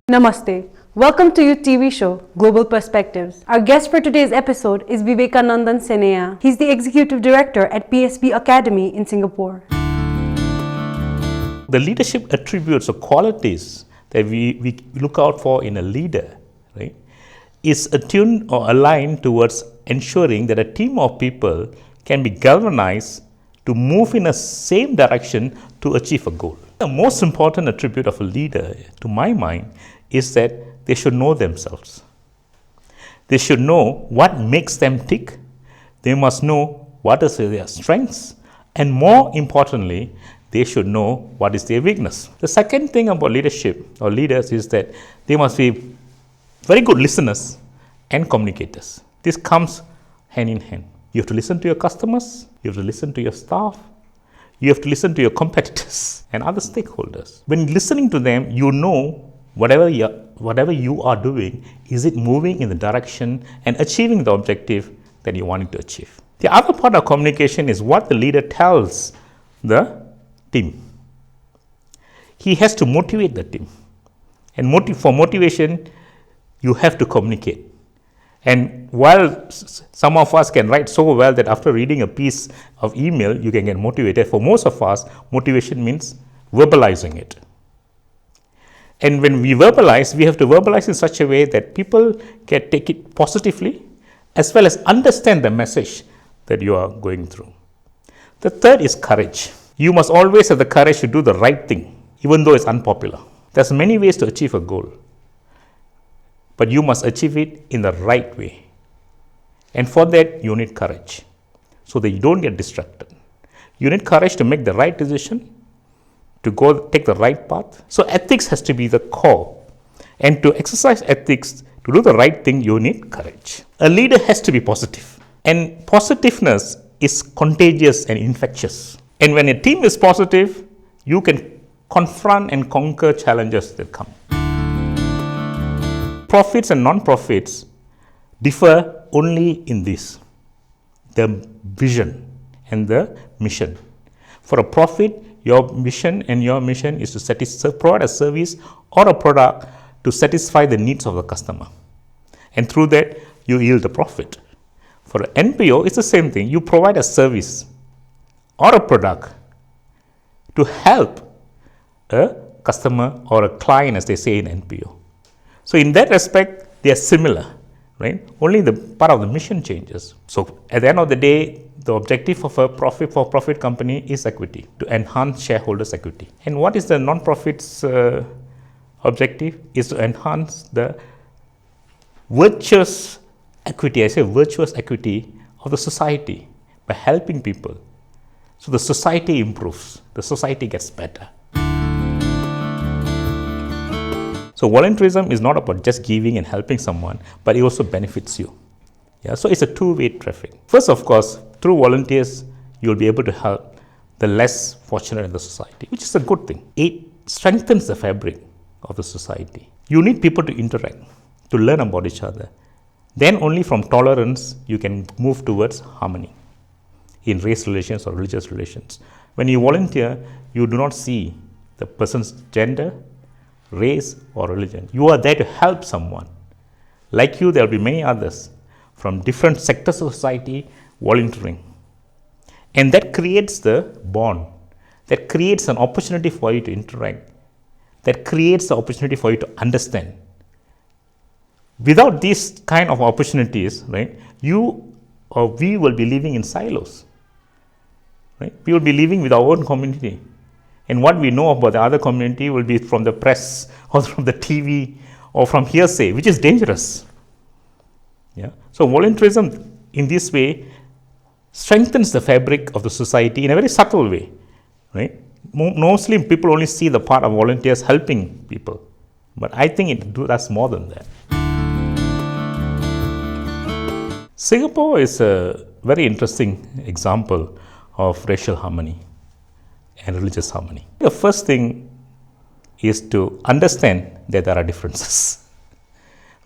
Namaste. Welcome to your TV show, Global Perspectives. Our guest for today's episode is Vivakanandan Sinniah. He's the Executive Director at PSB Academy in Singapore. The leadership attributes or qualities that we look out for in a leader, right, is attuned or aligned towards ensuring that a team of people can be galvanized to move in a same direction to achieve a goal. The most important attribute of a leader, to my mind, is that they should know themselves. They should know what makes them tick. They must know what is their strengths, and more importantly, they should know what is their weakness. The second thing about leadership or leaders is that they must be very good listeners and communicators. This comes hand in hand. You have to listen to your customers, you have to listen to your staff, you have to listen to your competitors and other stakeholders. When listening to them, you know whatever you are doing, is it moving in the direction and achieving the objective that you want it to achieve. The other part of communication is what the leader tells the team. He has to motivate the team. And for motivation, you have to communicate. And while some of us can write so well that after reading a piece of email, you can get motivated, for most of us, motivation means verbalizing it. And when we verbalize, we have to verbalize in such a way that people can take it positively as well as understand the message that you are going through. The third is courage. You must always have the courage to do the right thing, even though it's unpopular. There's many ways to achieve a goal, but you must achieve it in the right way. And for that, you need courage, so that you don't get distracted. You need courage to make the right decision, to go take the right path. So ethics has to be the core. And to exercise ethics, to do the right thing, you need courage. A leader has to be positive. And positiveness is contagious and infectious. And when a team is positive, you can confront and conquer challenges that come. Profits and non-profits differ only in this: the vision and the mission. For a profit, your mission is to provide a service or a product to satisfy the needs of the customer. And through that, you yield a profit. For an NPO, it's the same thing. You provide a service or a product to help a customer or a client, as they say in NPO. So in that respect, they are similar, right? Only the part of the mission changes. So at the end of the day, the objective of a for-profit company is equity, to enhance shareholders' equity. And what is the non-profit's objective? Is to enhance the virtuous equity, I say virtuous equity of the society by helping people. So the society improves, the society gets better. So volunteerism is not about just giving and helping someone, but it also benefits you. Yeah, so it's a two-way traffic. First, of course, through volunteers, you'll be able to help the less fortunate in the society, which is a good thing. It strengthens the fabric of the society. You need people to interact, to learn about each other. Then only from tolerance, you can move towards harmony in race relations or religious relations. When you volunteer, you do not see the person's gender, race, or religion. You are there to help someone. Like you, there will be many others from different sectors of society volunteering. And that creates the bond. That creates an opportunity for you to interact. That creates the opportunity for you to understand. Without these kind of opportunities, right, you or we will be living in silos. Right? We will be living with our own community. And what we know about the other community will be from the press or from the TV or from hearsay, which is dangerous. Yeah. So volunteerism in this way strengthens the fabric of the society in a very subtle way. Right? Mostly people only see the part of volunteers helping people. But I think it does more than that. Singapore is a very interesting example of racial harmony and religious harmony. The first thing is to understand that there are differences.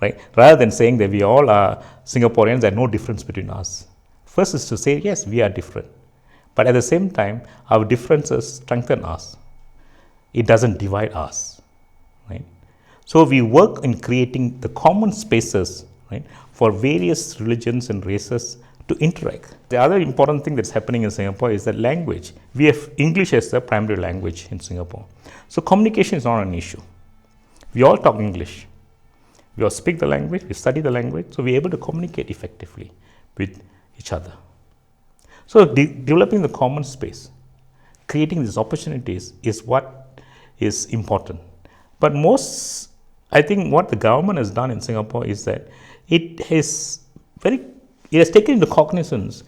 right? Rather than saying that we all are Singaporeans, there's no difference between us. First is to say, yes, we are different. But at the same time, our differences strengthen us. It doesn't divide us, right? So we work in creating the common spaces, right, for various religions and races to interact. The other important thing that's happening in Singapore is that language. We have English as the primary language in Singapore. So communication is not an issue. We all talk English. We all speak the language, we study the language, so we're able to communicate effectively with each other. So developing the common space, creating these opportunities is what is important. But I think what the government has done in Singapore is that it has taken into cognizance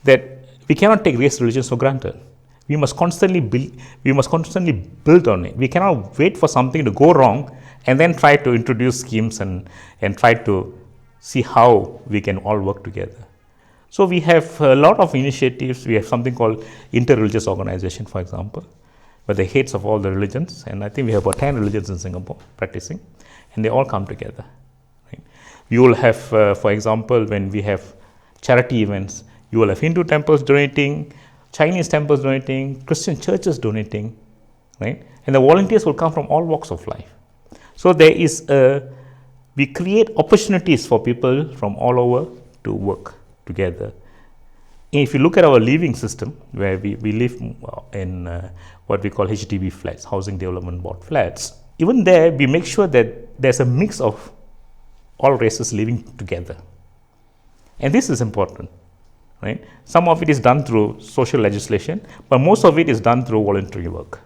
that we cannot take race religions for granted. We must constantly build on it. We cannot wait for something to go wrong and then try to introduce schemes and try to see how we can all work together. So we have a lot of initiatives. We have something called Inter-Religious Organization, for example, where the heads of all the religions, and I think we have about 10 religions in Singapore practicing, and they all come together. Right? You will have, for example, when we have charity events, you will have Hindu temples donating, Chinese temples donating, Christian churches donating, right? And the volunteers will come from all walks of life. So we create opportunities for people from all over to work together. If you look at our living system, where we live in what we call HDB flats, Housing Development Board flats, even there we make sure that there's a mix of all races living together. And this is important, right? Some of it is done through social legislation, but most of it is done through voluntary work,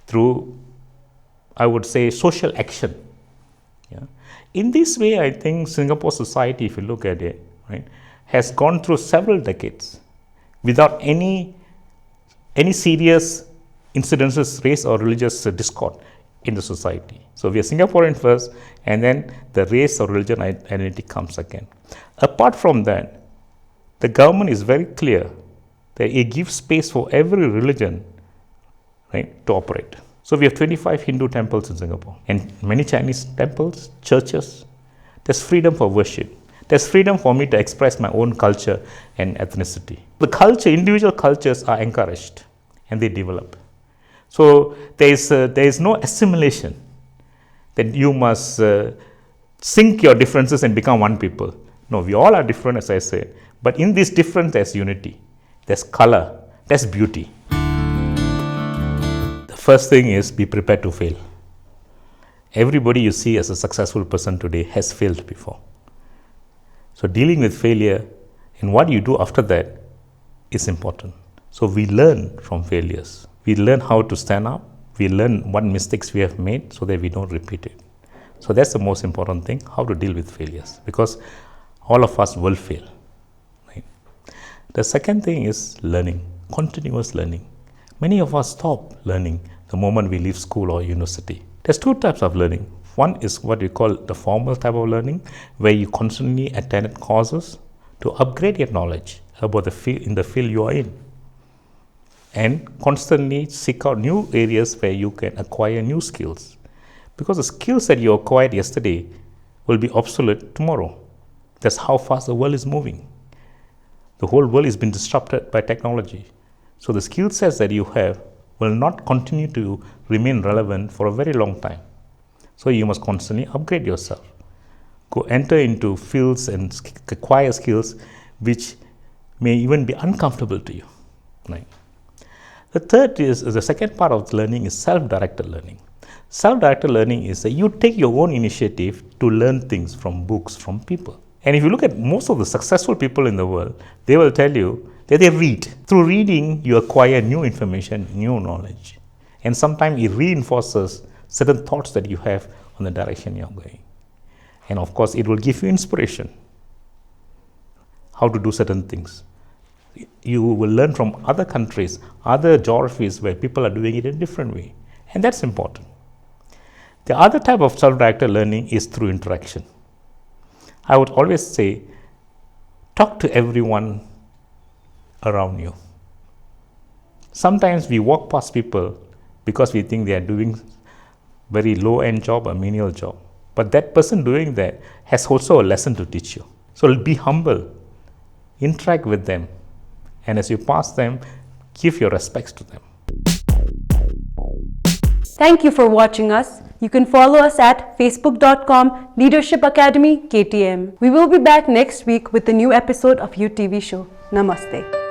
through, I would say, social action. Yeah. In this way, I think Singapore society, if you look at it, right, has gone through several decades without any serious incidences, race or religious discord in the society. So we are Singaporean first, and then the race or religion identity comes again. Apart from that, the government is very clear that it gives space for every religion, right, to operate. So we have 25 Hindu temples in Singapore and many Chinese temples, churches. There's freedom for worship. There's freedom for me to express my own culture and ethnicity. The individual cultures are encouraged and they develop. So there is no assimilation that you must sink your differences and become one people. No, we all are different, as I said. But in this difference, there's unity, there's color, there's beauty. The first thing is be prepared to fail. Everybody you see as a successful person today has failed before. So dealing with failure and what you do after that is important. So we learn from failures. We learn how to stand up. We learn what mistakes we have made so that we don't repeat it. So that's the most important thing, how to deal with failures, because all of us will fail. Right? The second thing is learning, continuous learning. Many of us stop learning the moment we leave school or university. There's two types of learning. One is what we call the formal type of learning, where you constantly attend courses to upgrade your knowledge about the field you are in, and constantly seek out new areas where you can acquire new skills. Because the skills that you acquired yesterday will be obsolete tomorrow. That's how fast the world is moving. The whole world has been disrupted by technology. So the skill sets that you have will not continue to remain relevant for a very long time. So you must constantly upgrade yourself. Go enter into fields and acquire skills which may even be uncomfortable to you. Right? The second part of learning is self-directed learning. Self-directed learning is that you take your own initiative to learn things from books, from people. And if you look at most of the successful people in the world, they will tell you that they read. Through reading, you acquire new information, new knowledge. And sometimes it reinforces certain thoughts that you have on the direction you're going. And of course, it will give you inspiration how to do certain things. You will learn from other countries, other geographies where people are doing it in a different way. And that's important. The other type of self-directed learning is through interaction. I would always say, talk to everyone around you. Sometimes we walk past people because we think they are doing very low-end job or menial job. But that person doing that has also a lesson to teach you. So be humble, interact with them, and as you pass them, give your respects to them. Thank you for watching us. You can follow us at facebook.com Leadership Academy KTM. We will be back next week with a new episode of UTV Show. Namaste.